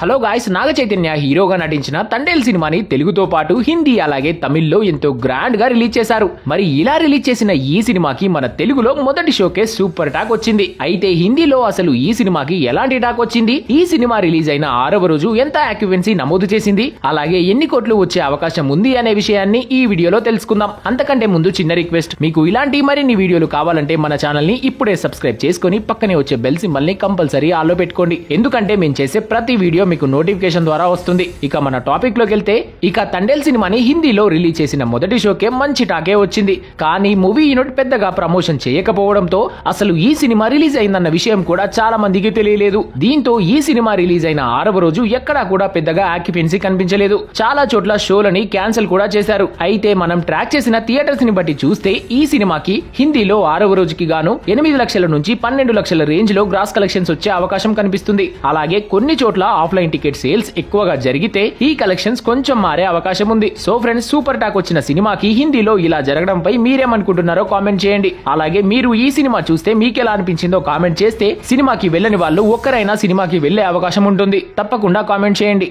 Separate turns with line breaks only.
Hello guys, Naga Chaitanya హీరోగా నటించిన తండేల్ సినిమాని తెలుగుతో పాటు హిందీ అలాగే తమిళ్లో ఎంతో గ్రాండ్ గా రిలీజ్ చేశారు. మరి ఇలా రిలీజ్ చేసిన ఈ సినిమాకి మన తెలుగులో మొదటి షోకే సూపర్ టాక్ వచ్చింది. అయితే హిందీలో అసలు ఈ సినిమాకి ఎలాంటి టాక్ వచ్చింది, ఈ సినిమా రిలీజ్ అయిన 6వ రోజు ఎంత ఆక్యుపెన్సీ నమోదు చేసింది, అలాగే ఎన్ని కోట్లు వచ్చే అవకాశం ఉంది అనే విషయాన్ని ఈ వీడియోలో తెలుసుకుందాం. అంతకంటే ముందు చిన్న రిక్వెస్ట్, మీకు ఇలాంటి మరిన్ని వీడియోలు కావాలంటే మన ఛానల్ ని ఇప్పుడే సబ్స్క్రైబ్ చేసుకుని పక్కనే వచ్చే బెల్ సింబల్ ని కంపల్సరీ ఆల్లో పెట్టుకోండి. ఎందుకంటే మేము చేసే ప్రతి వీడియో మీకు నోటిఫికేషన్ ద్వారా వస్తుంది. ఇక మన టాపిక్ లోకి వెళ్తే, ఇక తండేల్ సినిమాని హిందీలో రిలీజ్ చేసిన మొదటి షోకే మంచి టాకే వచ్చింది. కానీ మూవీ యూనిట్ పెద్దగా ప్రమోషన్ చేయకపోవడంతో అసలు ఈ సినిమా రిలీజ్ అయిందన్న విషయం కూడా చాలా మందికి తెలియలేదు. దీంతో ఈ సినిమా రిలీజ్ అయిన 6వ రోజు ఎక్కడా కూడా పెద్దగా ఆక్యుపెన్సీ కనిపించలేదు. చాలా చోట్ల షోలని క్యాన్సిల్ కూడా చేశారు. అయితే మనం ట్రాక్ చేసిన థియేటర్స్ ని బట్టి చూస్తే ఈ సినిమాకి హిందీలో 6వ రోజుకి గాను 8 లక్షల నుంచి 12 లక్షల రేంజ్ లో గ్రాస్ కలెక్షన్స్ వచ్చే అవకాశం కనిపిస్తుంది. అలాగే కొన్ని చోట్ల ఆఫ్లైన్ టికెట్ సేల్స్ ఎక్కువగా జరిగితే ఈ కలెక్షన్స్ కొంచెం మారే అవకాశం ఉంది. సో ఫ్రెండ్స్, సూపర్ టాక్ వచ్చిన సినిమాకి హిందీలో ఇలా జరగడంపై మీరేమనుకుంటున్నారో కామెంట్ చేయండి. అలాగే మీరు ఈ సినిమా చూస్తే మీకెలా అనిపించిందో కామెంట్ చేస్తే సినిమాకి వెళ్ళని వాళ్ళు ఒక్కరైనా సినిమాకి వెళ్లే అవకాశం ఉంటుంది. తప్పకుండా కామెంట్ చేయండి.